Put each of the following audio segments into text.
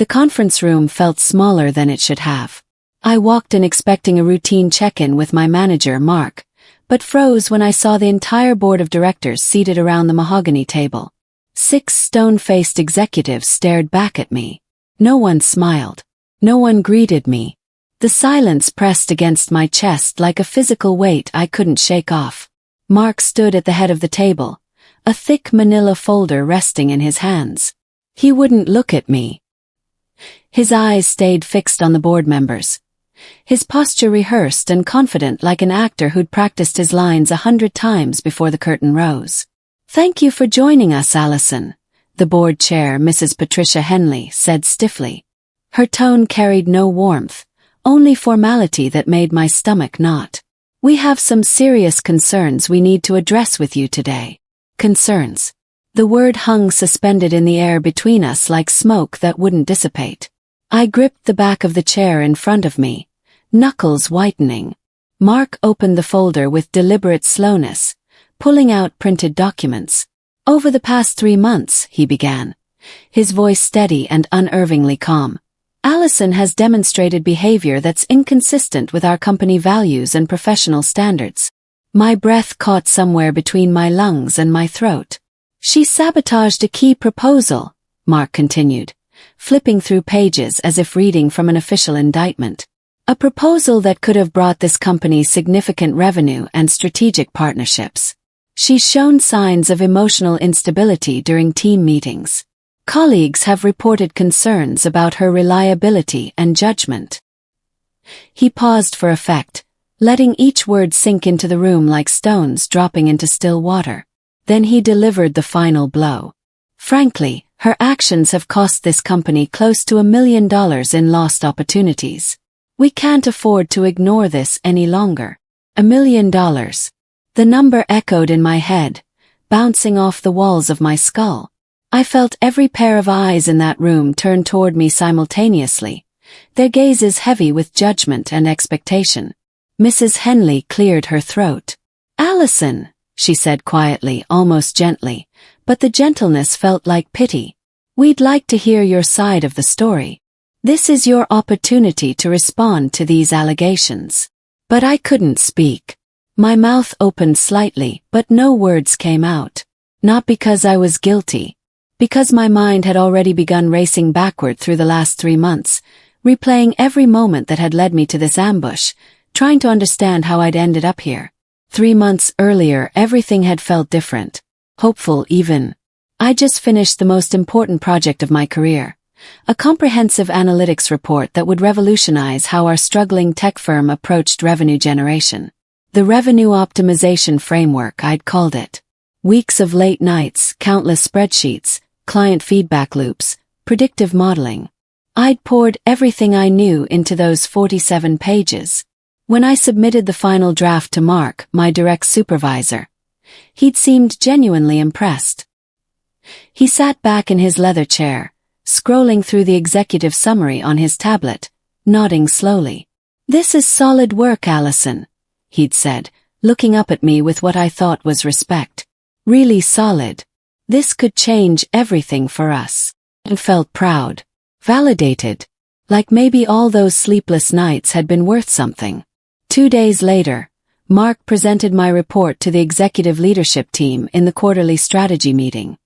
The conference room felt smaller than it should have. I walked in expecting a routine check-in with my manager, Mark, but froze when I saw the entire board of directors seated around the mahogany table. 6 stone-faced executives stared back at me. No one smiled. No one greeted me. The silence pressed against my chest like a physical weight I couldn't shake off. Mark stood at the head of the table, a thick manila folder resting in his hands. He wouldn't look at me. His eyes stayed fixed on the board members. His posture rehearsed and confident like an actor who'd practiced his lines 100 times before the curtain rose. "Thank you for joining us, Allison," the board chair, Mrs. Patricia Henley, said stiffly. Her tone carried no warmth, only formality that made my stomach knot. "We have some serious concerns we need to address with you today." Concerns. The word hung suspended in the air between us like smoke that wouldn't dissipate. I gripped the back of the chair in front of me, knuckles whitening. Mark opened the folder with deliberate slowness, pulling out printed documents. "Over the past 3 months," he began, his voice steady and unervingly calm, "Allison has demonstrated behavior that's inconsistent with our company values and professional standards." My breath caught somewhere between my lungs and my throat. "She sabotaged a key proposal," Mark continued, flipping through pages as if reading from an official indictment. "A proposal that could have brought this company significant revenue and strategic partnerships. She's shown signs of emotional instability during team meetings. Colleagues have reported concerns about her reliability and judgment." He paused for effect, letting each word sink into the room like stones dropping into still water. Then he delivered the final blow. "Frankly, her actions have cost this company close to $1 million in lost opportunities. We can't afford to ignore this any longer." $1 million. The number echoed in my head, bouncing off the walls of my skull. I felt every pair of eyes in that room turn toward me simultaneously, their gazes heavy with judgment and expectation. Mrs. Henley cleared her throat. "Allison," she said quietly, almost gently, but the gentleness felt like pity. "We'd like to hear your side of the story. This is your opportunity to respond to these allegations." But I couldn't speak. My mouth opened slightly, but no words came out. Not because I was guilty. Because my mind had already begun racing backward through the last 3 months, replaying every moment that had led me to this ambush, trying to understand how I'd ended up here. 3 months earlier, everything had felt different. Hopeful even. I just finished the most important project of my career. A comprehensive analytics report that would revolutionize how our struggling tech firm approached revenue generation. The revenue optimization framework, I'd called it. Weeks of late nights, countless spreadsheets, client feedback loops, predictive modeling. I'd poured everything I knew into those 47 pages. When I submitted the final draft to Mark, my direct supervisor, he'd seemed genuinely impressed. He sat back in his leather chair, scrolling through the executive summary on his tablet, nodding slowly. "This is solid work, Allison," he'd said, looking up at me with what I thought was respect. "Really solid. This could change everything for us." And felt proud, validated, like maybe all those sleepless nights had been worth something. 2 days later, Mark presented my report to the executive leadership team in the quarterly strategy meeting.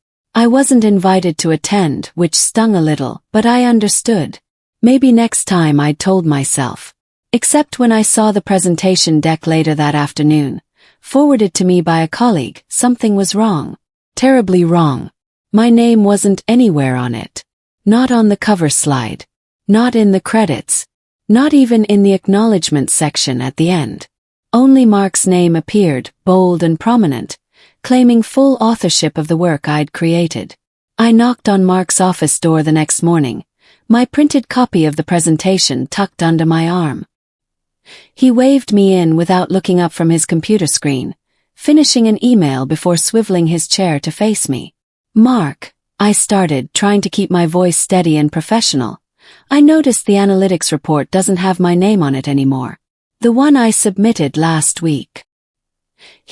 I wasn't invited to attend, which stung a little, but I understood. Maybe next time, I'd told myself. Except when I saw the presentation deck later that afternoon, forwarded to me by a colleague, something was wrong. Terribly wrong. My name wasn't anywhere on it. Not on the cover slide. Not in the credits. Not even in the acknowledgement section at the end. Only Mark's name appeared, bold and prominent, claiming full authorship of the work I'd created. I knocked on Mark's office door the next morning, my printed copy of the presentation tucked under my arm. He waved me in without looking up from his computer screen, finishing an email before swiveling his chair to face me. "Mark," I started, trying to keep my voice steady and professional. "I noticed the analytics report doesn't have my name on it anymore. The one I submitted last week."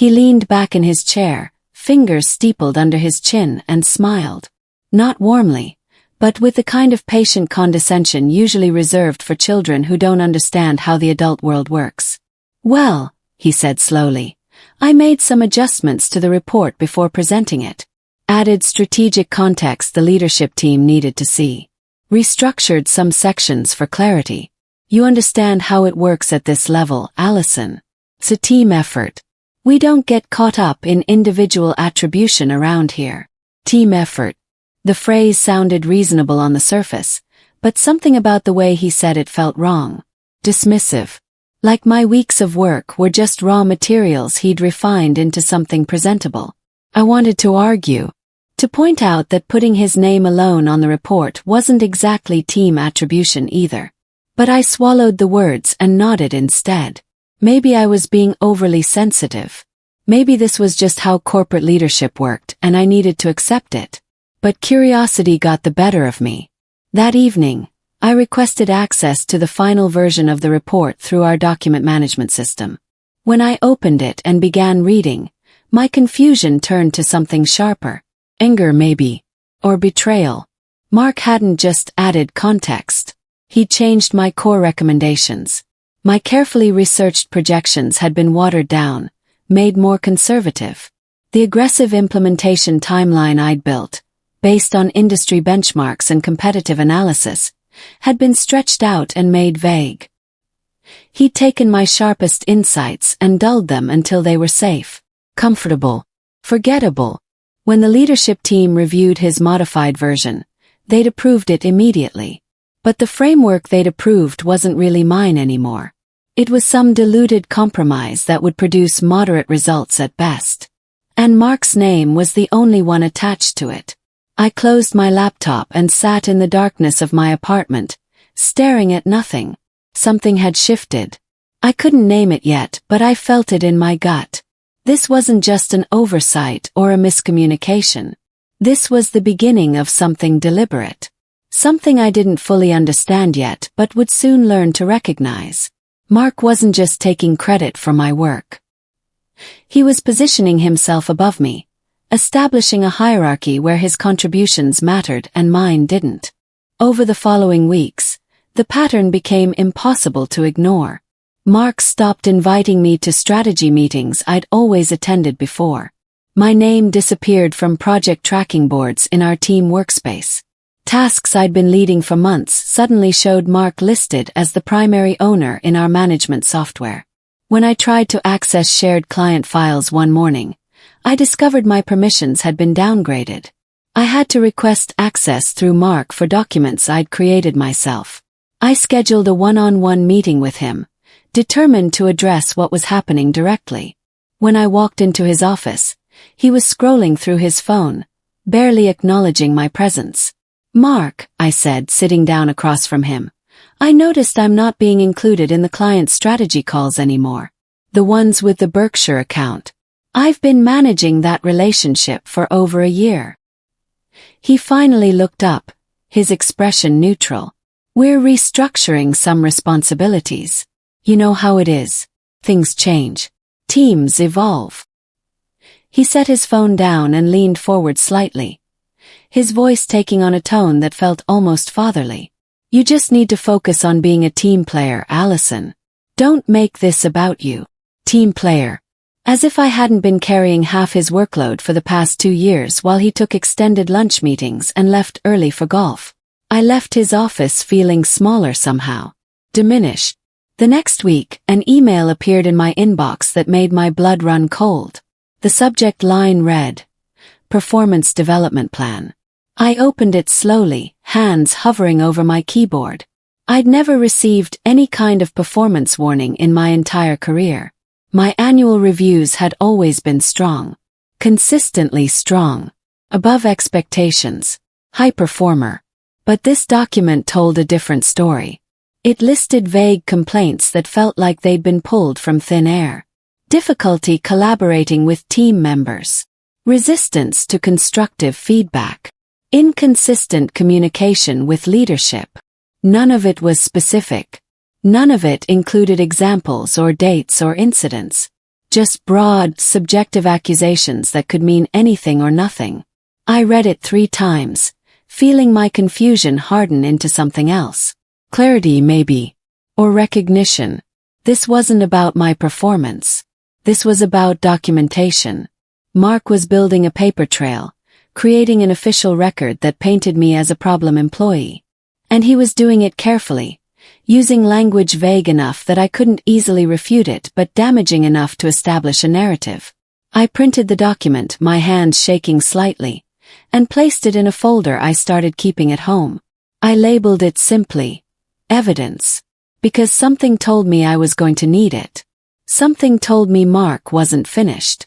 He leaned back in his chair, fingers steepled under his chin, and smiled. Not warmly, but with the kind of patient condescension usually reserved for children who don't understand how the adult world works. "Well," he said slowly, "I made some adjustments to the report before presenting it. Added strategic context the leadership team needed to see. Restructured some sections for clarity. You understand how it works at this level, Allison. It's a team effort. We don't get caught up in individual attribution around here. Team effort." The phrase sounded reasonable on the surface, but something about the way he said it felt wrong. Dismissive. Like my weeks of work were just raw materials he'd refined into something presentable. I wanted to argue. To point out that putting his name alone on the report wasn't exactly team attribution either. But I swallowed the words and nodded instead. Maybe I was being overly sensitive. Maybe this was just how corporate leadership worked and I needed to accept it. But curiosity got the better of me. That evening, I requested access to the final version of the report through our document management system. When I opened it and began reading, my confusion turned to something sharper. Anger maybe. Or betrayal. Mark hadn't just added context. He'd changed my core recommendations. My carefully researched projections had been watered down, made more conservative. The aggressive implementation timeline I'd built, based on industry benchmarks and competitive analysis, had been stretched out and made vague. He'd taken my sharpest insights and dulled them until they were safe, comfortable, forgettable. When the leadership team reviewed his modified version, they'd approved it immediately. But the framework they'd approved wasn't really mine anymore. It was some diluted compromise that would produce moderate results at best. And Mark's name was the only one attached to it. I closed my laptop and sat in the darkness of my apartment, staring at nothing. Something had shifted. I couldn't name it yet, but I felt it in my gut. This wasn't just an oversight or a miscommunication. This was the beginning of something deliberate. Something I didn't fully understand yet but would soon learn to recognize. Mark wasn't just taking credit for my work. He was positioning himself above me, establishing a hierarchy where his contributions mattered and mine didn't. Over the following weeks, the pattern became impossible to ignore. Mark stopped inviting me to strategy meetings I'd always attended before. My name disappeared from project tracking boards in our team workspace. Tasks I'd been leading for months suddenly showed Mark listed as the primary owner in our management software. When I tried to access shared client files one morning, I discovered my permissions had been downgraded. I had to request access through Mark for documents I'd created myself. I scheduled a one-on-one meeting with him, determined to address what was happening directly. When I walked into his office, he was scrolling through his phone, barely acknowledging my presence. "Mark," I said, sitting down across from him, "I noticed I'm not being included in the client strategy calls anymore. The ones with the Berkshire account. I've been managing that relationship for over a year." He finally looked up, his expression neutral. "We're restructuring some responsibilities. You know how it is. Things change. Teams evolve." He set his phone down and leaned forward slightly, his voice taking on a tone that felt almost fatherly. "You just need to focus on being a team player, Allison. Don't make this about you." Team player. As if I hadn't been carrying half his workload for the past 2 years while he took extended lunch meetings and left early for golf. I left his office feeling smaller somehow. Diminished. The next week, an email appeared in my inbox that made my blood run cold. The subject line read, "Performance Development Plan." I opened it slowly, hands hovering over my keyboard. I'd never received any kind of performance warning in my entire career. My annual reviews had always been strong. Consistently strong. Above expectations. High performer. But this document told a different story. It listed vague complaints that felt like they'd been pulled from thin air. Difficulty collaborating with team members. Resistance to constructive feedback. Inconsistent communication with leadership. None of it was specific. None of it included examples or dates or incidents. Just broad, subjective accusations that could mean anything or nothing. I read it 3 times, feeling my confusion harden into something else. Clarity, maybe. Or recognition. This wasn't about my performance. This was about documentation. Mark was building a paper trail, creating an official record that painted me as a problem employee. And he was doing it carefully, using language vague enough that I couldn't easily refute it but damaging enough to establish a narrative. I printed the document, my hands shaking slightly, and placed it in a folder I started keeping at home. I labeled it simply, evidence, because something told me I was going to need it. Something told me Mark wasn't finished.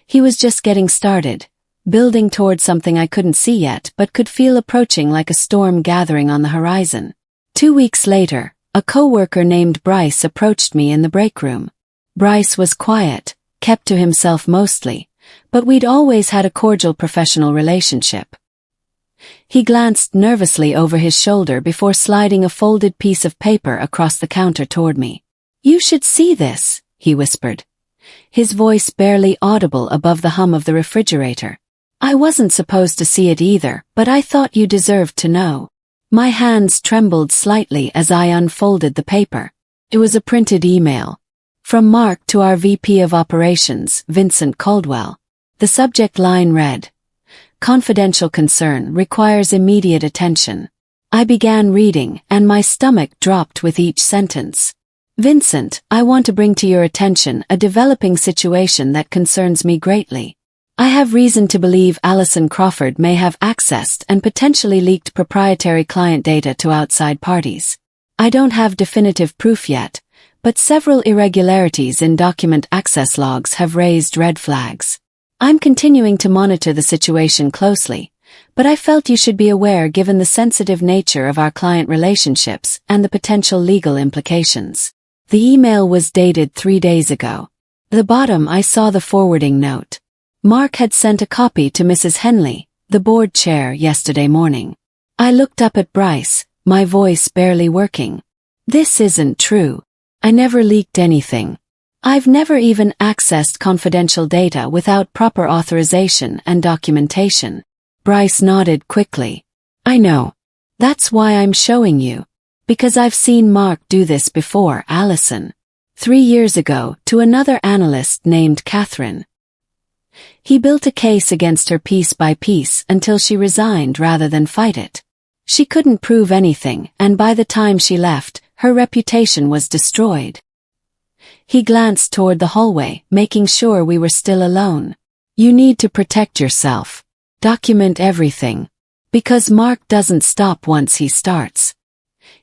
He was just getting started, building toward something I couldn't see yet but could feel approaching like a storm gathering on the horizon. 2 weeks later, a coworker named Bryce approached me in the break room. Bryce was quiet, kept to himself mostly, but we'd always had a cordial professional relationship. He glanced nervously over his shoulder before sliding a folded piece of paper across the counter toward me. "You should see this," he whispered, his voice barely audible above the hum of the refrigerator. "I wasn't supposed to see it either, but I thought you deserved to know." My hands trembled slightly as I unfolded the paper. It was a printed email. From Mark to our VP of Operations, Vincent Caldwell. The subject line read, "Confidential concern requires immediate attention." I began reading, and my stomach dropped with each sentence. "Vincent, I want to bring to your attention a developing situation that concerns me greatly. I have reason to believe Alison Crawford may have accessed and potentially leaked proprietary client data to outside parties. I don't have definitive proof yet, but several irregularities in document access logs have raised red flags. I'm continuing to monitor the situation closely, but I felt you should be aware given the sensitive nature of our client relationships and the potential legal implications." The email was dated 3 days ago. At the bottom I saw the forwarding note. Mark had sent a copy to Mrs. Henley, the board chair, yesterday morning. I looked up at Bryce, my voice barely working. "This isn't true. I never leaked anything. I've never even accessed confidential data without proper authorization and documentation." Bryce nodded quickly. "I know. That's why I'm showing you. Because I've seen Mark do this before, Alison. 3 years ago, to another analyst named Catherine. He built a case against her piece by piece until she resigned rather than fight it. She couldn't prove anything, and by the time she left, her reputation was destroyed." He glanced toward the hallway, making sure we were still alone. "You need to protect yourself. Document everything. Because Mark doesn't stop once he starts.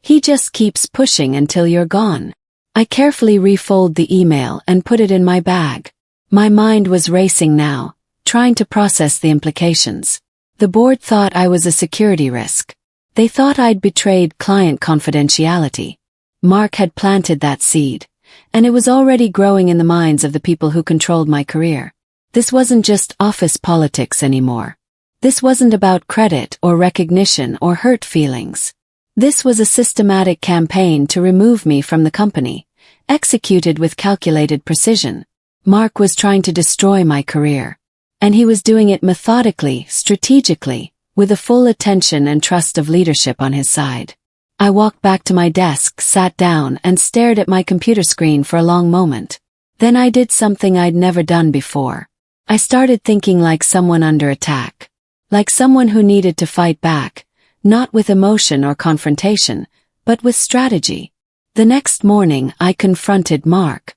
He just keeps pushing until you're gone." I carefully refolded the email and put it in my bag. My mind was racing now, trying to process the implications. The board thought I was a security risk. They thought I'd betrayed client confidentiality. Mark had planted that seed, and it was already growing in the minds of the people who controlled my career. This wasn't just office politics anymore. This wasn't about credit or recognition or hurt feelings. This was a systematic campaign to remove me from the company, executed with calculated precision. Mark was trying to destroy my career. And he was doing it methodically, strategically, with the full attention and trust of leadership on his side. I walked back to my desk, sat down, and stared at my computer screen for a long moment. Then I did something I'd never done before. I started thinking like someone under attack. Like someone who needed to fight back. Not with emotion or confrontation, but with strategy. The next morning I confronted Mark.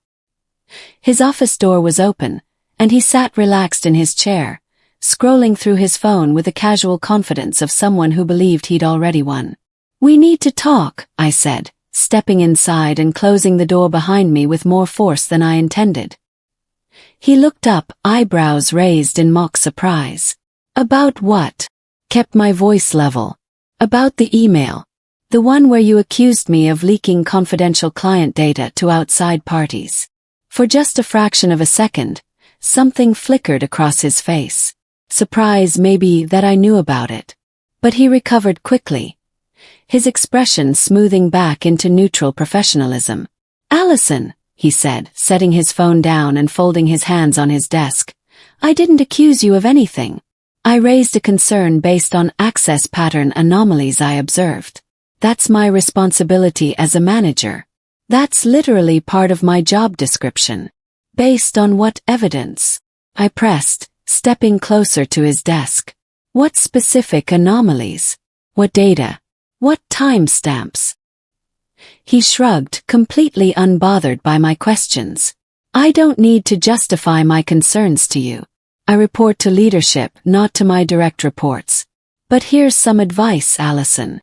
His office door was open, and he sat relaxed in his chair, scrolling through his phone with the casual confidence of someone who believed he'd already won. "We need to talk," I said, stepping inside and closing the door behind me with more force than I intended. He looked up, eyebrows raised in mock surprise. "About what?" Kept my voice level. "About the email. The one where you accused me of leaking confidential client data to outside parties." For just a fraction of a second, something flickered across his face. Surprise maybe that I knew about it. But he recovered quickly, his expression smoothing back into neutral professionalism. "Alison," he said, setting his phone down and folding his hands on his desk, "I didn't accuse you of anything. I raised a concern based on access pattern anomalies I observed. That's my responsibility as a manager. That's literally part of my job description. Based on what evidence? I pressed, stepping closer to his desk. What specific anomalies? What data? What timestamps? He shrugged, completely unbothered by my questions. I don't need to justify my concerns to you. I report to leadership, not to my direct reports. But here's some advice, Allison.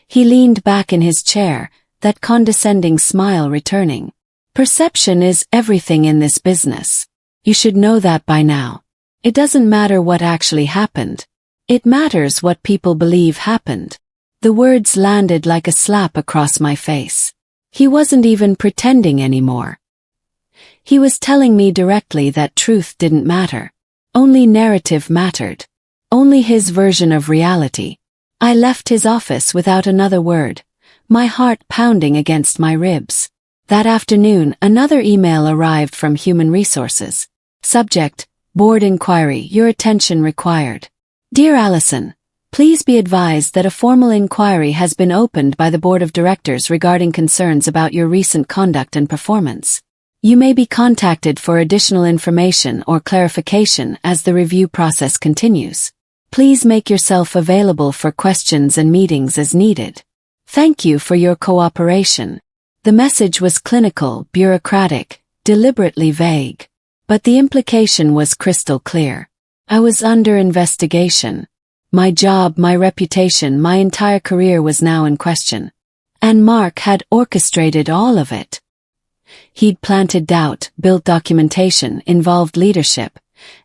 He leaned back in his chair, that condescending smile returning. Perception is everything in this business. You should know that by now. It doesn't matter what actually happened. It matters what people believe happened. The words landed like a slap across my face. He wasn't even pretending anymore. He was telling me directly that truth didn't matter. Only narrative mattered. Only his version of reality. I left his office without another word, my heart pounding against my ribs. That afternoon, another email arrived from Human Resources. Subject, Board Inquiry, your attention required. Dear Allison, please be advised that a formal inquiry has been opened by the Board of Directors regarding concerns about your recent conduct and performance. You may be contacted for additional information or clarification as the review process continues. Please make yourself available for questions and meetings as needed. Thank you for your cooperation. The message was clinical, bureaucratic, deliberately vague. But the implication was crystal clear. I was under investigation. My job, my reputation, my entire career was now in question. And Mark had orchestrated all of it. He'd planted doubt, built documentation, involved leadership,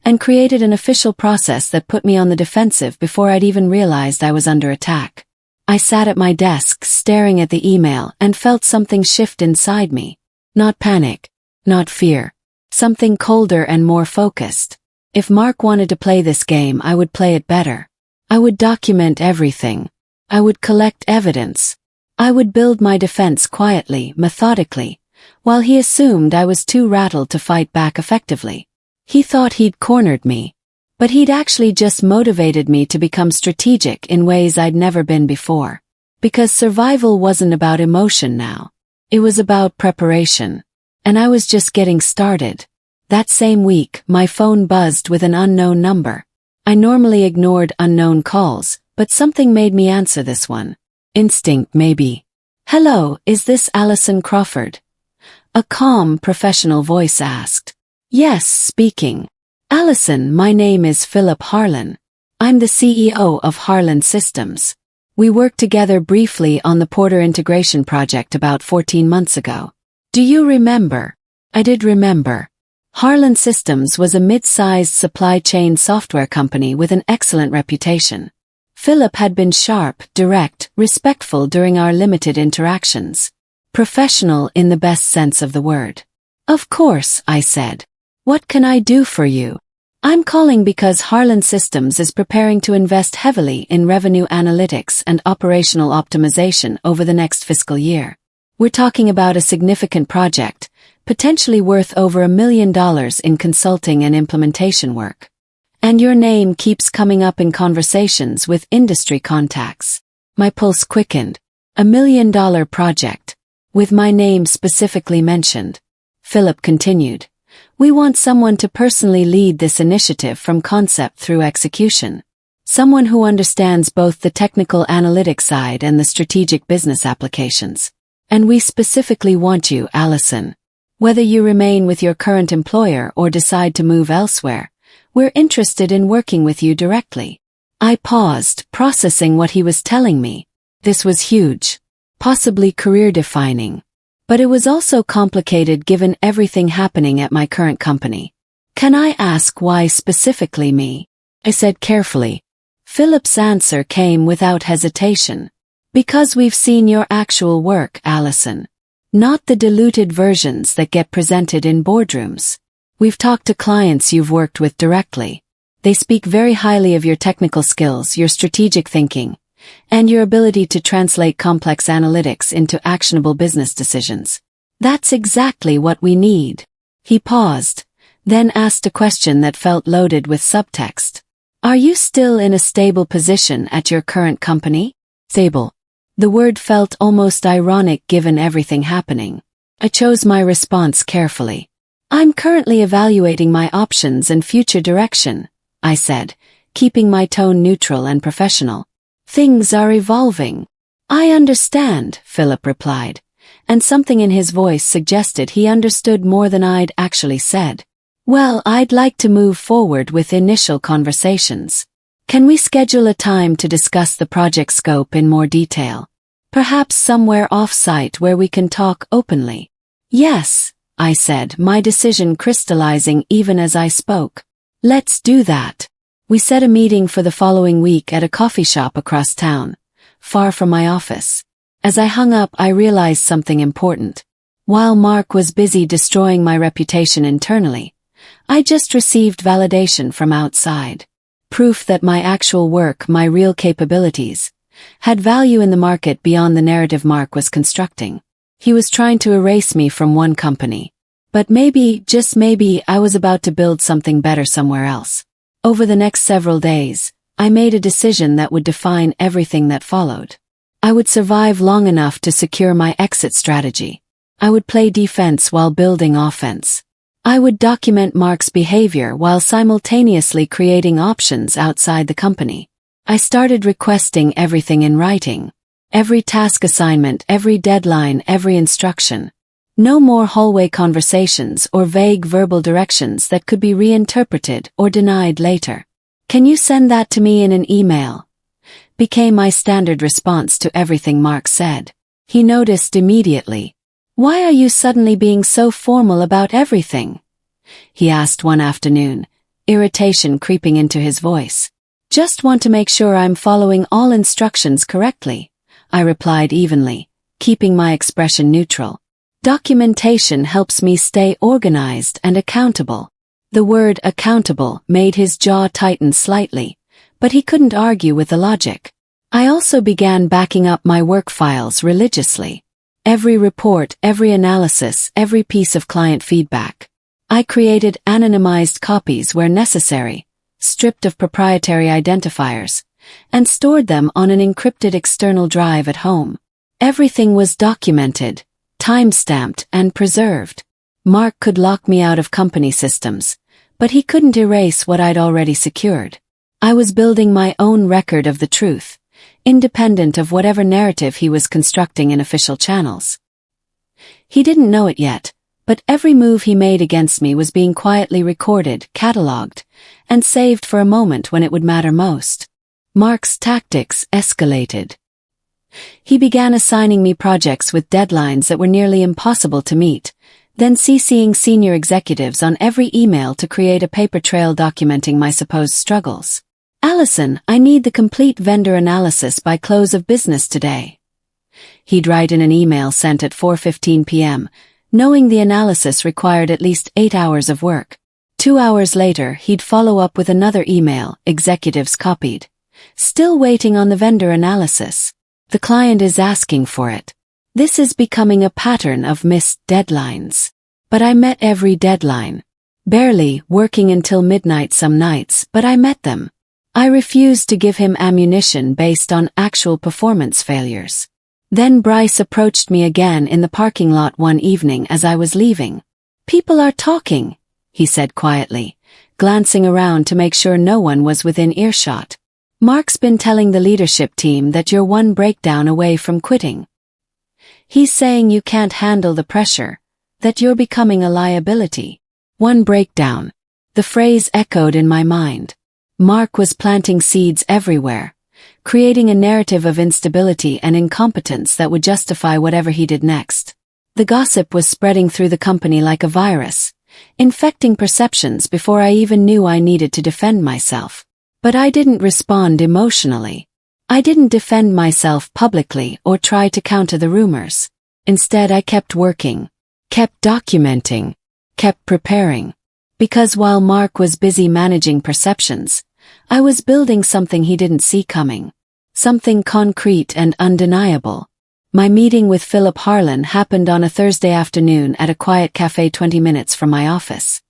and created an official process that put me on the defensive before I'd even realized I was under attack. I sat at my desk, staring at the email, and felt something shift inside me. Not panic, not fear. Something colder and more focused. If Mark wanted to play this game, I would play it better. I would document everything. I would collect evidence. I would build my defense quietly, methodically, while he assumed I was too rattled to fight back effectively. He thought he'd cornered me. But he'd actually just motivated me to become strategic in ways I'd never been before. Because survival wasn't about emotion now. It was about preparation. And I was just getting started. That same week, my phone buzzed with an unknown number. I normally ignored unknown calls, but something made me answer this one. Instinct, maybe. Hello, is this Allison Crawford? A calm, professional voice asked. Yes, speaking. Allison, my name is Philip Harlan. I'm the CEO of Harlan Systems. We worked together briefly on the Porter integration project about 14 months ago. Do you remember? I did remember. Harlan Systems was a mid-sized supply chain software company with an excellent reputation. Philip had been sharp, direct, respectful during our limited interactions. Professional in the best sense of the word. Of course, I said. What can I do for you? I'm calling because Harlan Systems is preparing to invest heavily in revenue analytics and operational optimization over the next fiscal year. We're talking about a significant project, potentially worth over $1 million in consulting and implementation work. And your name keeps coming up in conversations with industry contacts. My pulse quickened. $1 million project. With my name specifically mentioned. Philip continued. We want someone to personally lead this initiative from concept through execution. Someone who understands both the technical analytics side and the strategic business applications. And we specifically want you, Allison. Whether you remain with your current employer or decide to move elsewhere, we're interested in working with you directly. I paused, processing what he was telling me. This was huge. Possibly career-defining. But it was also complicated given everything happening at my current company. Can I ask why specifically me? I said carefully. Philip's answer came without hesitation. Because we've seen your actual work, Allison. Not the diluted versions that get presented in boardrooms. We've talked to clients you've worked with directly. They speak very highly of your technical skills, your strategic thinking, and your ability to translate complex analytics into actionable business decisions. That's exactly what we need. He paused, then asked a question that felt loaded with subtext. Are you still in a stable position at your current company? Stable. The word felt almost ironic given everything happening. I chose my response carefully. I'm currently evaluating my options and future direction, I said, keeping my tone neutral and professional. Things are evolving. I understand, Philip replied, and something in his voice suggested he understood more than I'd actually said. Well, I'd like to move forward with initial conversations. Can we schedule a time to discuss the project scope in more detail? Perhaps somewhere off-site where we can talk openly. Yes, I said, my decision crystallizing even as I spoke. Let's do that. We set a meeting for the following week at a coffee shop across town, far from my office. As I hung up, I realized something important. While Mark was busy destroying my reputation internally, I just received validation from outside. Proof that my actual work, my real capabilities, had value in the market beyond the narrative Mark was constructing. He was trying to erase me from one company. But maybe, just maybe, I was about to build something better somewhere else. Over the next several days, I made a decision that would define everything that followed. I would survive long enough to secure my exit strategy. I would play defense while building offense. I would document Mark's behavior while simultaneously creating options outside the company. I started requesting everything in writing. Every task assignment, every deadline, every instruction. No more hallway conversations or vague verbal directions that could be reinterpreted or denied later. Can you send that to me in an email? Became my standard response to everything Mark said. He noticed immediately. Why are you suddenly being so formal about everything? He asked one afternoon, irritation creeping into his voice. Just want to make sure I'm following all instructions correctly, I replied evenly, keeping my expression neutral. Documentation helps me stay organized and accountable. The word accountable made his jaw tighten slightly, but he couldn't argue with the logic. I also began backing up my work files religiously. Every report, every analysis, every piece of client feedback. I created anonymized copies where necessary, stripped of proprietary identifiers, and stored them on an encrypted external drive at home. Everything was documented, time-stamped, and preserved. Mark could lock me out of company systems, but he couldn't erase what I'd already secured. I was building my own record of the truth, independent of whatever narrative he was constructing in official channels. He didn't know it yet, but every move he made against me was being quietly recorded, catalogued, and saved for a moment when it would matter most. Mark's tactics escalated. He began assigning me projects with deadlines that were nearly impossible to meet, then CCing senior executives on every email to create a paper trail documenting my supposed struggles. Allison, I need the complete vendor analysis by close of business today. He'd write in an email sent at 4:15 p.m., knowing the analysis required at least 8 hours of work. 2 hours later, he'd follow up with another email, executives copied. Still waiting on the vendor analysis. The client is asking for it. This is becoming a pattern of missed deadlines. But I met every deadline. Barely, working until midnight some nights, but I met them. I refused to give him ammunition based on actual performance failures. Then Bryce approached me again in the parking lot one evening as I was leaving. People are talking, he said quietly, glancing around to make sure no one was within earshot. Mark's been telling the leadership team that you're one breakdown away from quitting. He's saying you can't handle the pressure, that you're becoming a liability. One breakdown. The phrase echoed in my mind. Mark was planting seeds everywhere, creating a narrative of instability and incompetence that would justify whatever he did next. The gossip was spreading through the company like a virus, infecting perceptions before I even knew I needed to defend myself. But I didn't respond emotionally. I didn't defend myself publicly or try to counter the rumors. Instead, I kept working, kept documenting, kept preparing. Because while Mark was busy managing perceptions, I was building something he didn't see coming. Something concrete and undeniable. My meeting with Philip Harlan happened on a Thursday afternoon at a quiet cafe 20 minutes from my office.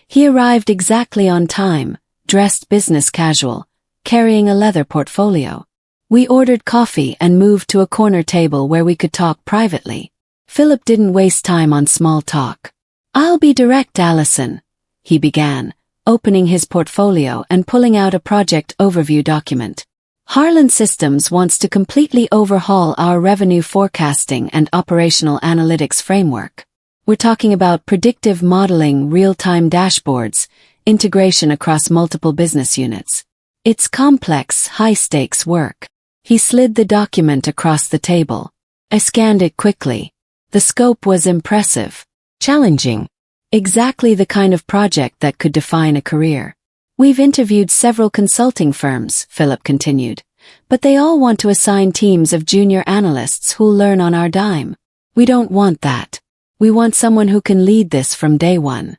He arrived exactly on time, dressed business casual, carrying a leather portfolio. We ordered coffee and moved to a corner table where we could talk privately. Philip didn't waste time on small talk. "I'll be direct, Allison," he began, opening his portfolio and pulling out a project overview document. "Harlan Systems wants to completely overhaul our revenue forecasting and operational analytics framework. We're talking about predictive modeling, real-time dashboards, integration across multiple business units. It's complex, high-stakes work." He slid the document across the table. I scanned it quickly. The scope was impressive. Challenging. Exactly the kind of project that could define a career. "We've interviewed several consulting firms," Philip continued, "but they all want to assign teams of junior analysts who'll learn on our dime. We don't want that. We want someone who can lead this from day one.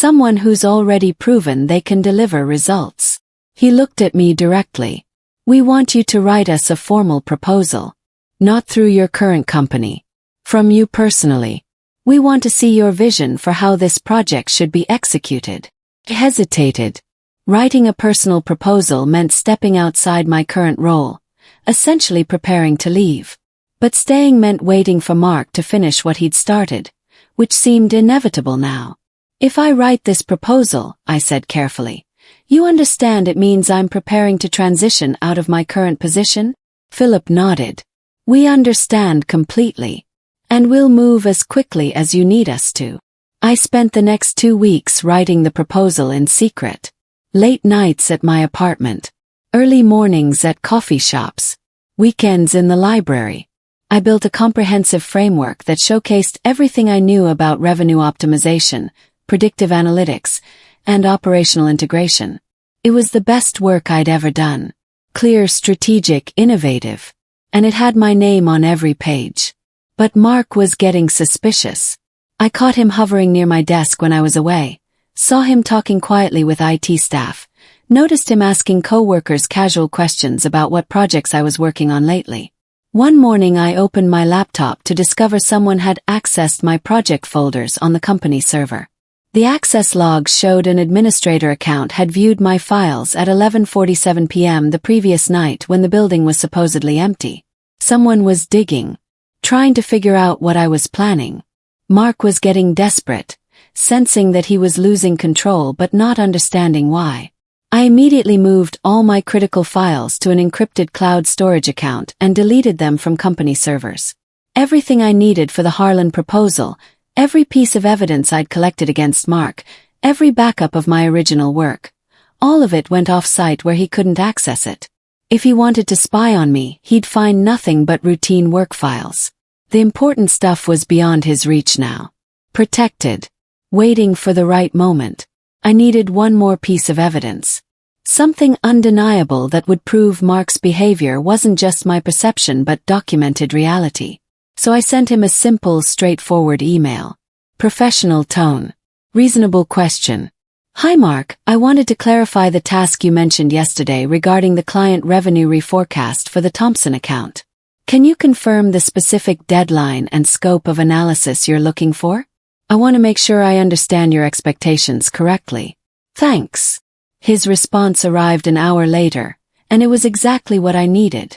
Someone who's already proven they can deliver results." He looked at me directly. "We want you to write us a formal proposal. Not through your current company. From you personally. We want to see your vision for how this project should be executed." I hesitated. Writing a personal proposal meant stepping outside my current role, essentially preparing to leave. But staying meant waiting for Mark to finish what he'd started, which seemed inevitable now. "If I write this proposal," I said carefully, "you understand it means I'm preparing to transition out of my current position?" Philip nodded. "We understand completely. And we'll move as quickly as you need us to." I spent the next 2 weeks writing the proposal in secret. Late nights at my apartment. Early mornings at coffee shops. Weekends in the library. I built a comprehensive framework that showcased everything I knew about revenue optimization, predictive analytics, and operational integration. It was the best work I'd ever done. Clear, strategic, innovative. And it had my name on every page. But Mark was getting suspicious. I caught him hovering near my desk when I was away, saw him talking quietly with IT staff, noticed him asking coworkers casual questions about what projects I was working on lately. One morning I opened my laptop to discover someone had accessed my project folders on the company server. The access logs showed an administrator account had viewed my files at 11:47 p.m. the previous night when the building was supposedly empty. Someone was digging, trying to figure out what I was planning. Mark was getting desperate, sensing that he was losing control but not understanding why. I immediately moved all my critical files to an encrypted cloud storage account and deleted them from company servers. Everything I needed for the Harlan proposal, every piece of evidence I'd collected against Mark, every backup of my original work, all of it went off-site where he couldn't access it. If he wanted to spy on me, he'd find nothing but routine work files. The important stuff was beyond his reach now. Protected. Waiting for the right moment. I needed one more piece of evidence. Something undeniable that would prove Mark's behavior wasn't just my perception but documented reality. So I sent him a simple, straightforward email. Professional tone. Reasonable question. "Hi Mark, I wanted to clarify the task you mentioned yesterday regarding the client revenue reforecast for the Thompson account. Can you confirm the specific deadline and scope of analysis you're looking for? I want to make sure I understand your expectations correctly. Thanks." His response arrived an hour later, and it was exactly what I needed.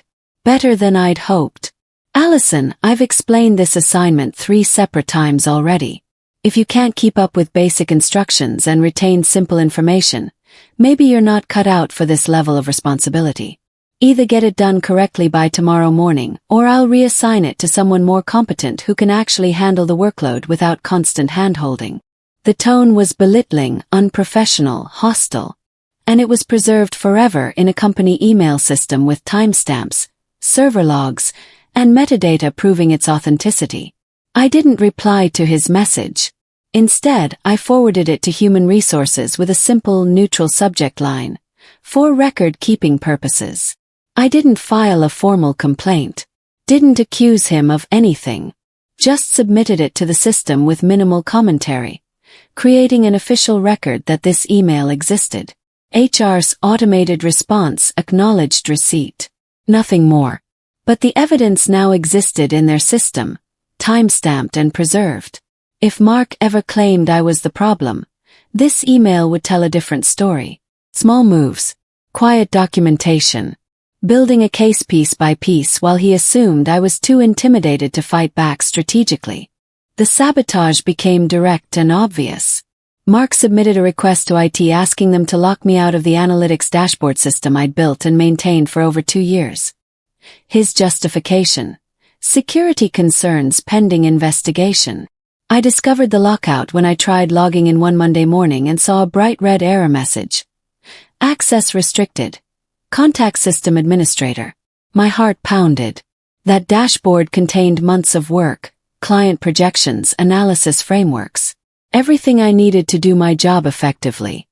Better than I'd hoped. "Allison, I've explained this assignment 3 separate times already. If you can't keep up with basic instructions and retain simple information, maybe you're not cut out for this level of responsibility. Either get it done correctly by tomorrow morning, or I'll reassign it to someone more competent who can actually handle the workload without constant hand-holding." The tone was belittling, unprofessional, hostile. And it was preserved forever in a company email system with timestamps, server logs, and metadata proving its authenticity. I didn't reply to his message. Instead, I forwarded it to Human Resources with a simple, neutral subject line. For record-keeping purposes. I didn't file a formal complaint. Didn't accuse him of anything. Just submitted it to the system with minimal commentary, creating an official record that this email existed. HR's automated response acknowledged receipt. Nothing more. But the evidence now existed in their system, time-stamped and preserved. If Mark ever claimed I was the problem, this email would tell a different story. Small moves. Quiet documentation. Building a case piece by piece while he assumed I was too intimidated to fight back strategically. The sabotage became direct and obvious. Mark submitted a request to IT asking them to lock me out of the analytics dashboard system I'd built and maintained for over 2 years. His justification: security concerns pending investigation. I discovered the lockout when I tried logging in one Monday morning and saw a bright red error message. Access restricted. Contact system administrator. My heart pounded. That dashboard contained months of work, client projections, analysis frameworks. Everything I needed to do my job effectively.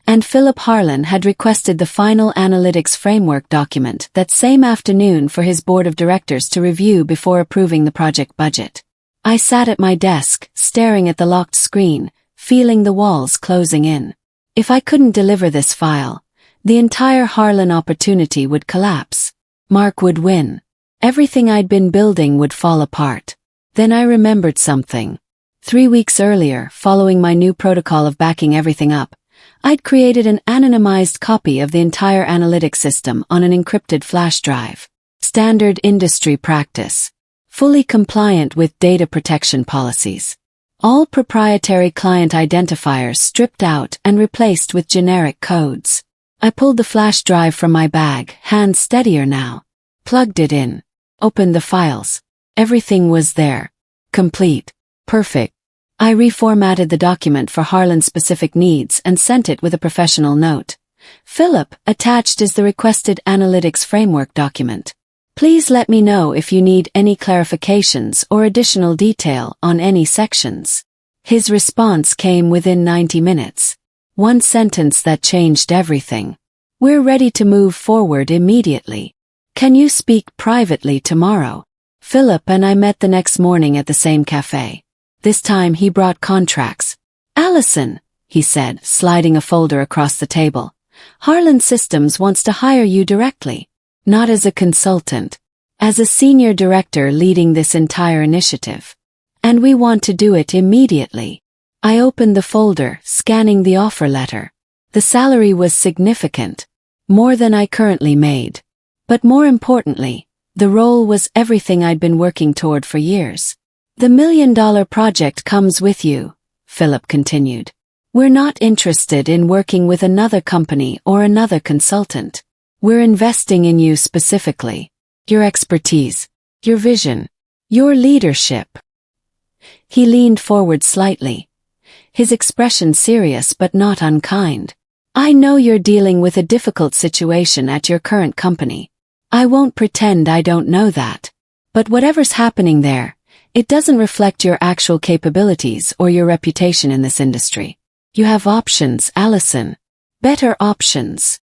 And Philip Harlan had requested the final analytics framework document that same afternoon for his board of directors to review before approving the project budget. I sat at my desk, staring at the locked screen, feeling the walls closing in. If I couldn't deliver this file, the entire Harlan opportunity would collapse. Mark would win. Everything I'd been building would fall apart. Then I remembered something. 3 weeks earlier, following my new protocol of backing everything up, I'd created an anonymized copy of the entire analytics system on an encrypted flash drive. Standard industry practice. Fully compliant with data protection policies. All proprietary client identifiers stripped out and replaced with generic codes. I pulled the flash drive from my bag, hands steadier now. Plugged it in. Opened the files. Everything was there. Complete. Perfect. I reformatted the document for Harlan's specific needs and sent it with a professional note. Philip, attached is the requested analytics framework document. Please let me know if you need any clarifications or additional detail on any sections. His response came within 90 minutes. One sentence that changed everything. We're ready to move forward immediately. Can you speak privately tomorrow? Philip and I met the next morning at the same cafe. This time he brought contracts. Allison, he said, sliding a folder across the table. Harlan Systems wants to hire you directly. Not as a consultant. As a senior director leading this entire initiative. And we want to do it immediately. I opened the folder, scanning the offer letter. The salary was significant. More than I currently made. But more importantly, the role was everything I'd been working toward for years. The $1 million project comes with you, Philip continued. We're not interested in working with another company or another consultant. We're investing in you specifically. Your expertise. Your vision. Your leadership. He leaned forward slightly. His expression serious but not unkind. I know you're dealing with a difficult situation at your current company. I won't pretend I don't know that. But whatever's happening there, it doesn't reflect your actual capabilities or your reputation in this industry. You have options, Allison. Better options.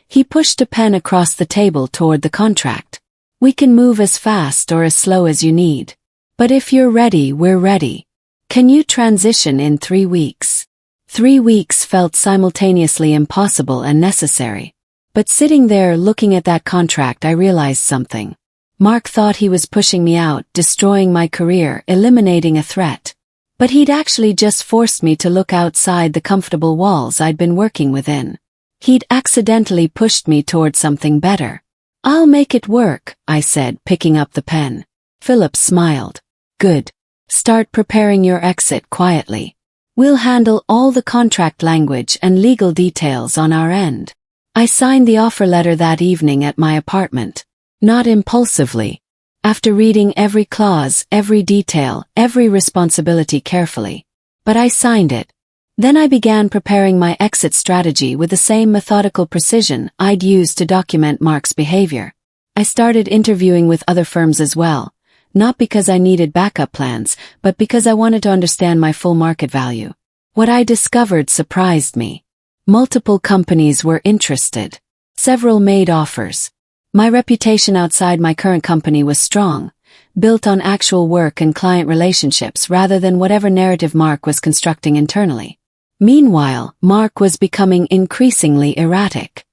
He pushed a pen across the table toward the contract. We can move as fast or as slow as you need. But if you're ready, we're ready. Can you transition in 3 weeks? 3 weeks felt simultaneously impossible and necessary. But sitting there looking at that contract, I realized something. Mark thought he was pushing me out, destroying my career, eliminating a threat. But he'd actually just forced me to look outside the comfortable walls I'd been working within. He'd accidentally pushed me toward something better. I'll make it work, I said, picking up the pen. Philip smiled. Good. Start preparing your exit quietly. We'll handle all the contract language and legal details on our end. I signed the offer letter that evening at my apartment. Not impulsively. After reading every clause, every detail, every responsibility carefully. But I signed it. Then I began preparing my exit strategy with the same methodical precision I'd used to document Mark's behavior. I started interviewing with other firms as well. Not because I needed backup plans, but because I wanted to understand my full market value. What I discovered surprised me. Multiple companies were interested. Several made offers. My reputation outside my current company was strong, built on actual work and client relationships rather than whatever narrative Mark was constructing internally. Meanwhile, Mark was becoming increasingly erratic.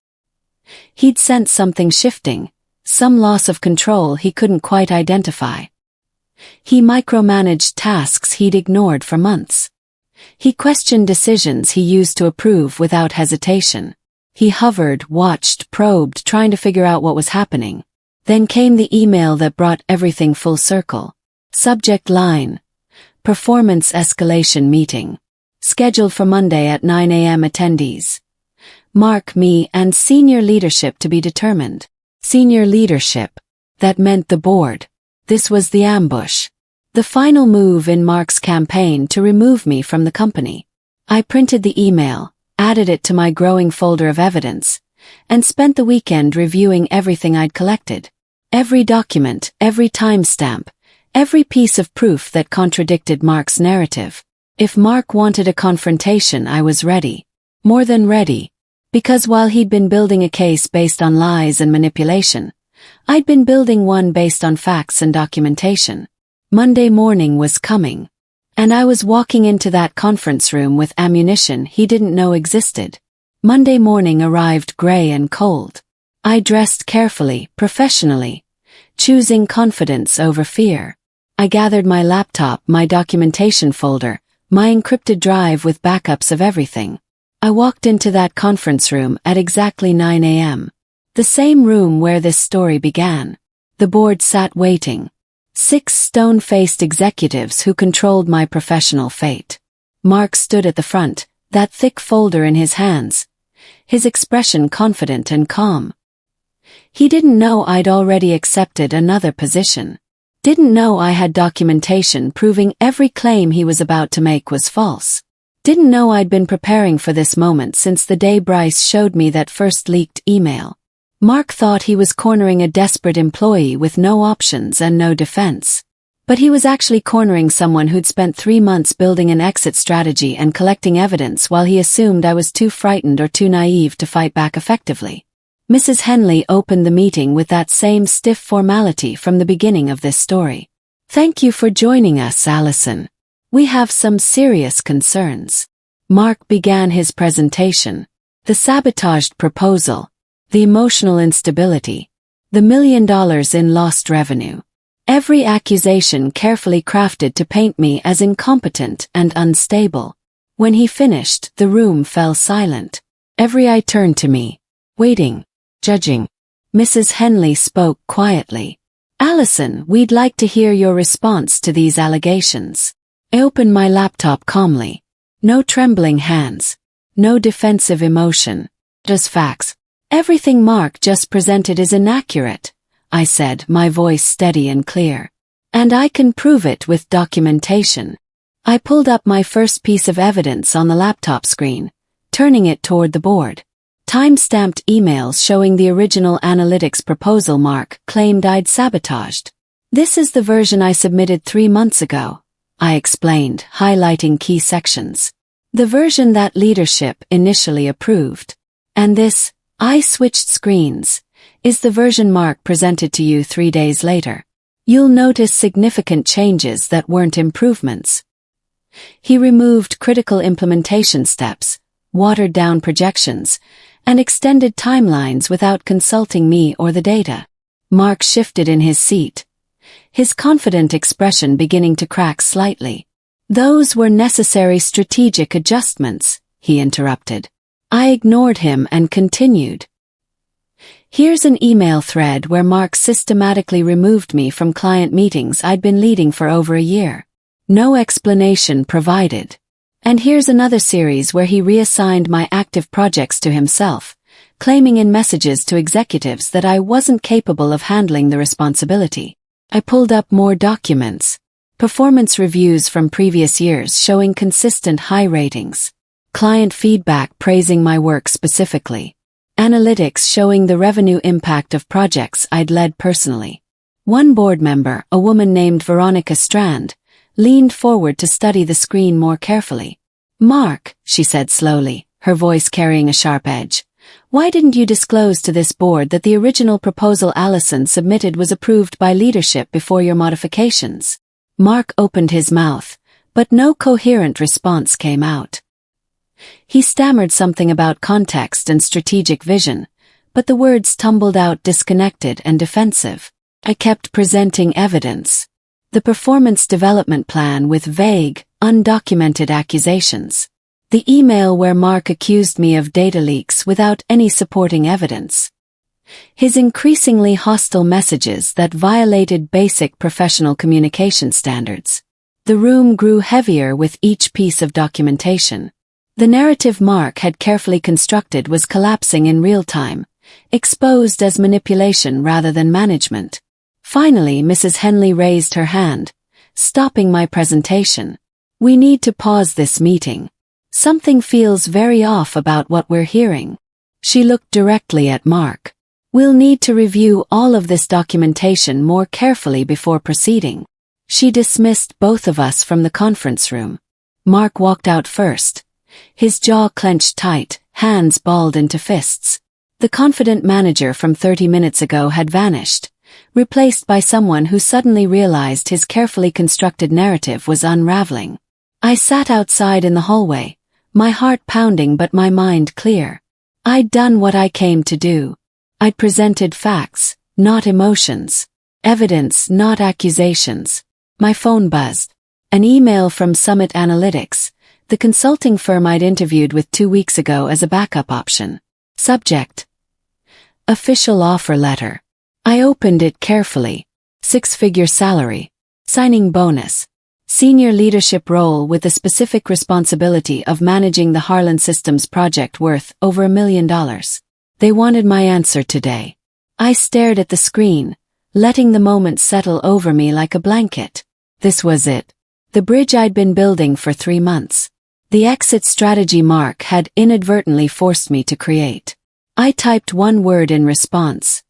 He'd sensed something shifting, some loss of control he couldn't quite identify. He micromanaged tasks he'd ignored for months. He questioned decisions he used to approve without hesitation. He hovered, watched, probed, trying to figure out what was happening. Then came the email that brought everything full circle. Subject line: Performance Escalation Meeting. Scheduled for Monday at 9 a.m. Attendees: Mark, me, and senior leadership to be determined. Senior leadership. That meant the board. This was the ambush. The final move in Mark's campaign to remove me from the company. I printed the email, added it to my growing folder of evidence, and spent the weekend reviewing everything I'd collected. Every document, every timestamp, every piece of proof that contradicted Mark's narrative. If Mark wanted a confrontation, I was ready. More than ready. Because while he'd been building a case based on lies and manipulation, I'd been building one based on facts and documentation. Monday morning was coming. And I was walking into that conference room with ammunition he didn't know existed. Monday morning arrived gray and cold. I dressed carefully, professionally, choosing confidence over fear. I gathered my laptop, my documentation folder, my encrypted drive with backups of everything. I walked into that conference room at exactly 9 a.m. The same room where this story began. The board sat waiting. 6 stone-faced executives who controlled my professional fate. Mark stood at the front, that thick folder in his hands, his expression confident and calm. He didn't know I'd already accepted another position. Didn't know I had documentation proving every claim he was about to make was false. Didn't know I'd been preparing for this moment since the day Bryce showed me that first leaked email. Mark thought he was cornering a desperate employee with no options and no defense. But he was actually cornering someone who'd spent 3 months building an exit strategy and collecting evidence while he assumed I was too frightened or too naive to fight back effectively. Mrs. Henley opened the meeting with that same stiff formality from the beginning of this story. "Thank you for joining us, Allison. We have some serious concerns." Mark began his presentation. The sabotaged proposal. The emotional instability. The $1 million in lost revenue. Every accusation carefully crafted to paint me as incompetent and unstable. When he finished, the room fell silent. Every eye turned to me. Waiting. Judging. Mrs. Henley spoke quietly. "Allison, we'd like to hear your response to these allegations." I opened my laptop calmly. No trembling hands. No defensive emotion. Just facts. "Everything Mark just presented is inaccurate," I said, my voice steady and clear. "And I can prove it with documentation." I pulled up my first piece of evidence on the laptop screen, turning it toward the board. Time-stamped emails showing the original analytics proposal Mark claimed I'd sabotaged. "This is the version I submitted 3 months ago," I explained, highlighting key sections. "The version that leadership initially approved. And this," I switched screens, "is the version Mark presented to you 3 days later. You'll notice significant changes that weren't improvements. He removed critical implementation steps, watered down projections, and extended timelines without consulting me or the data." Mark shifted in his seat, his confident expression beginning to crack slightly. "Those were necessary strategic adjustments," he interrupted. I ignored him and continued. "Here's an email thread where Mark systematically removed me from client meetings I'd been leading for over a year. No explanation provided. And here's another series where he reassigned my active projects to himself, claiming in messages to executives that I wasn't capable of handling the responsibility." I pulled up more documents. Performance reviews from previous years showing consistent high ratings. Client feedback praising my work specifically. Analytics showing the revenue impact of projects I'd led personally. One board member, a woman named Veronica Strand, leaned forward to study the screen more carefully. "Mark," she said slowly, her voice carrying a sharp edge, "why didn't you disclose to this board that the original proposal Allison submitted was approved by leadership before your modifications?" Mark opened his mouth, but no coherent response came out. He stammered something about context and strategic vision, but the words tumbled out disconnected and defensive. I kept presenting evidence. The performance development plan with vague, undocumented accusations. The email where Mark accused me of data leaks without any supporting evidence. His increasingly hostile messages that violated basic professional communication standards. The room grew heavier with each piece of documentation. The narrative Mark had carefully constructed was collapsing in real time, exposed as manipulation rather than management. Finally, Mrs. Henley raised her hand, stopping my presentation. "We need to pause this meeting. Something feels very off about what we're hearing." She looked directly at Mark. "We'll need to review all of this documentation more carefully before proceeding." She dismissed both of us from the conference room. Mark walked out first, his jaw clenched tight, hands balled into fists. The confident manager from 30 minutes ago had vanished, replaced by someone who suddenly realized his carefully constructed narrative was unraveling. I sat outside in the hallway, my heart pounding but my mind clear. I'd done what I came to do. I'd presented facts, not emotions. Evidence, not accusations. My phone buzzed. An email from Summit Analytics, the consulting firm I'd interviewed with 2 weeks ago as a backup option. Subject: official offer letter. I opened it carefully. 6-figure salary. Signing bonus. Senior leadership role with the specific responsibility of managing the Harlan Systems project worth over $1 million. They wanted my answer today. I stared at the screen, letting the moment settle over me like a blanket. This was it. The bridge I'd been building for 3 months. The exit strategy Mark had inadvertently forced me to create. I typed one word in response.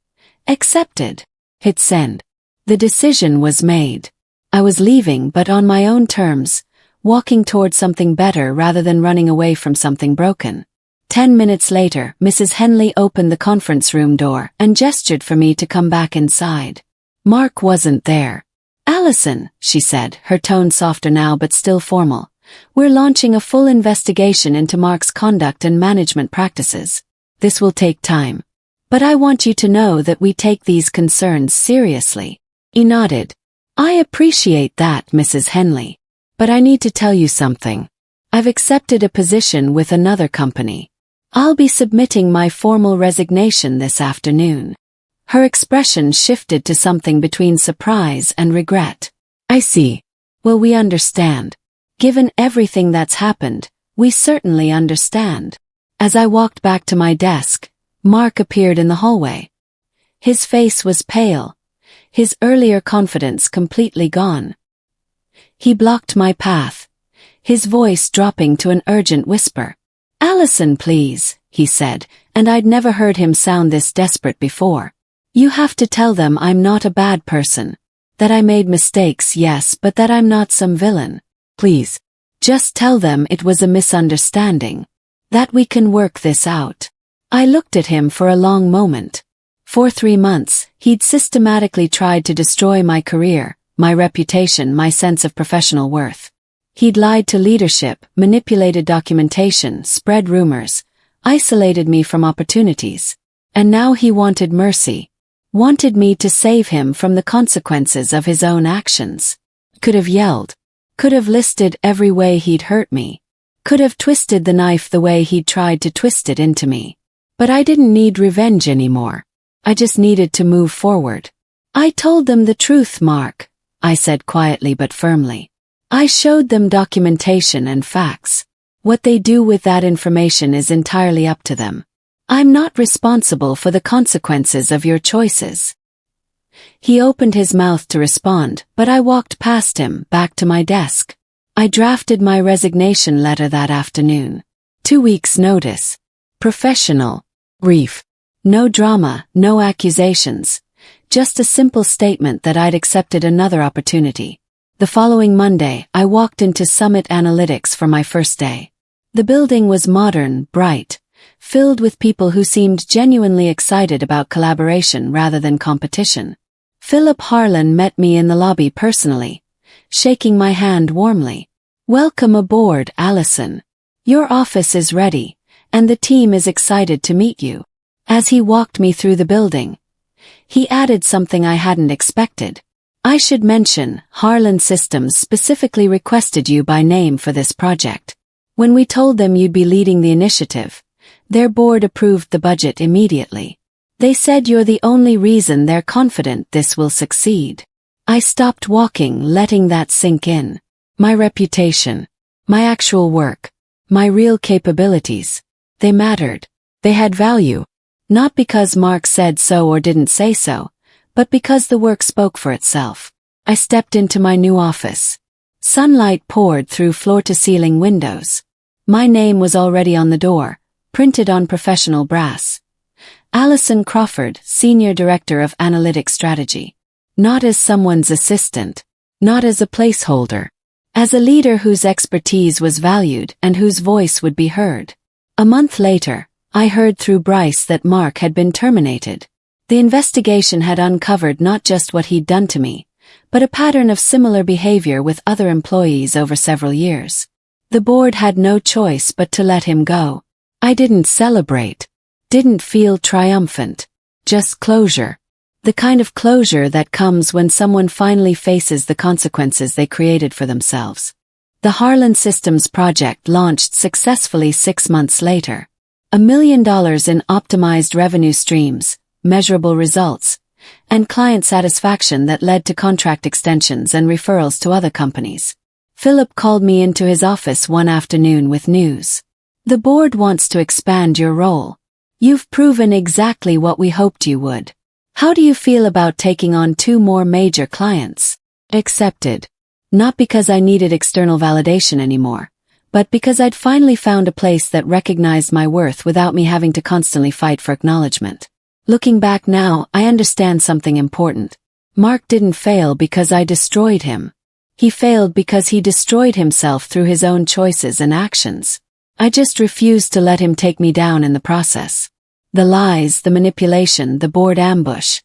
Accepted. Hit send. The decision was made. I was leaving but on my own terms, walking toward something better rather than running away from something broken. 10 minutes later, Mrs. Henley opened the conference room door and gestured for me to come back inside. Mark wasn't there. "Allison," she said, her tone softer now but still formal, "we're launching a full investigation into Mark's conduct and management practices. This will take time. But I want you to know that we take these concerns seriously." He nodded. "I appreciate that, Mrs. Henley. But I need to tell you something. I've accepted a position with another company. I'll be submitting my formal resignation this afternoon." Her expression shifted to something between surprise and regret. "I see. Well, we understand. Given everything that's happened, we certainly understand." As I walked back to my desk, Mark appeared in the hallway. His face was pale, his earlier confidence completely gone. He blocked my path, his voice dropping to an urgent whisper. "Allison, please," he said, and I'd never heard him sound this desperate before. "You have to tell them I'm not a bad person. That I made mistakes, yes, but that I'm not some villain. Please. Just tell them it was a misunderstanding. That we can work this out." I looked at him for a long moment. For 3 months, he'd systematically tried to destroy my career, my reputation, my sense of professional worth. He'd lied to leadership, manipulated documentation, spread rumors, isolated me from opportunities. And now he wanted mercy. Wanted me to save him from the consequences of his own actions. Could have yelled. Could have listed every way he'd hurt me. Could have twisted the knife the way he'd tried to twist it into me. But I didn't need revenge anymore. I just needed to move forward. "I told them the truth, Mark," I said quietly but firmly. "I showed them documentation and facts. What they do with that information is entirely up to them. I'm not responsible for the consequences of your choices." He opened his mouth to respond, but I walked past him, back to my desk. I drafted my resignation letter that afternoon. 2 weeks' notice. Professional. Brief. No drama, no accusations. Just a simple statement that I'd accepted another opportunity. The following Monday, I walked into Summit Analytics for my first day. The building was modern, bright, filled with people who seemed genuinely excited about collaboration rather than competition. Philip Harlan met me in the lobby personally, shaking my hand warmly. "Welcome aboard, Allison. Your office is ready, and the team is excited to meet you." As he walked me through the building, he added something I hadn't expected. "I should mention, Harlan Systems specifically requested you by name for this project. When we told them you'd be leading the initiative, their board approved the budget immediately. They said you're the only reason they're confident this will succeed. I stopped walking, letting that sink in. My reputation, my actual work, my real capabilities, they mattered. They had value. Not because Mark said so or didn't say so, but because the work spoke for itself. I stepped into my new office. Sunlight poured through floor-to-ceiling windows. My name was already on the door, printed on professional brass. Alison Crawford, Senior Director of Analytic Strategy. Not as someone's assistant. Not as a placeholder. As a leader whose expertise was valued and whose voice would be heard. A month later, I heard through Bryce that Mark had been terminated. The investigation had uncovered not just what he'd done to me, but a pattern of similar behavior with other employees over several years. The board had no choice but to let him go. I didn't celebrate. Didn't feel triumphant. Just closure. The kind of closure that comes when someone finally faces the consequences they created for themselves. The Harlan Systems project launched successfully 6 months later. $1 million in optimized revenue streams, measurable results, and client satisfaction that led to contract extensions and referrals to other companies. Philip called me into his office one afternoon with news. The board wants to expand your role. You've proven exactly what we hoped you would. How do you feel about taking on 2 more major clients? Accepted. Not because I needed external validation anymore, but because I'd finally found a place that recognized my worth without me having to constantly fight for acknowledgement. Looking back now, I understand something important. Mark didn't fail because I destroyed him. He failed because he destroyed himself through his own choices and actions. I just refused to let him take me down in the process. The lies, the manipulation, the board ambush.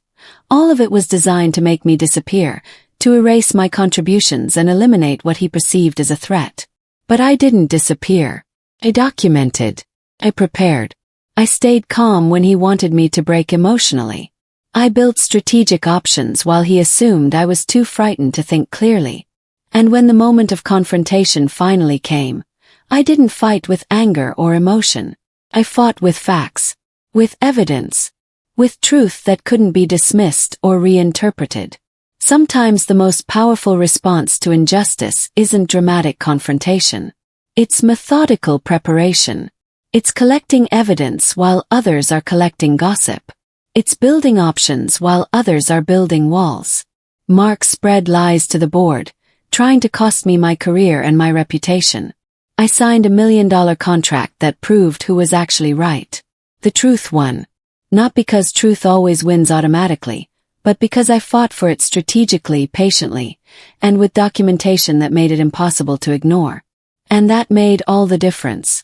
All of it was designed to make me disappear, to erase my contributions and eliminate what he perceived as a threat. But I didn't disappear. I documented. I prepared. I stayed calm when he wanted me to break emotionally. I built strategic options while he assumed I was too frightened to think clearly. And when the moment of confrontation finally came, I didn't fight with anger or emotion. I fought with facts, with evidence, with truth that couldn't be dismissed or reinterpreted. Sometimes the most powerful response to injustice isn't dramatic confrontation. It's methodical preparation. It's collecting evidence while others are collecting gossip. It's building options while others are building walls. Mark spread lies to the board, trying to cost me my career and my reputation. I signed $1 million contract that proved who was actually right. The truth won. Not because truth always wins automatically, but because I fought for it strategically, patiently, and with documentation that made it impossible to ignore. And that made all the difference.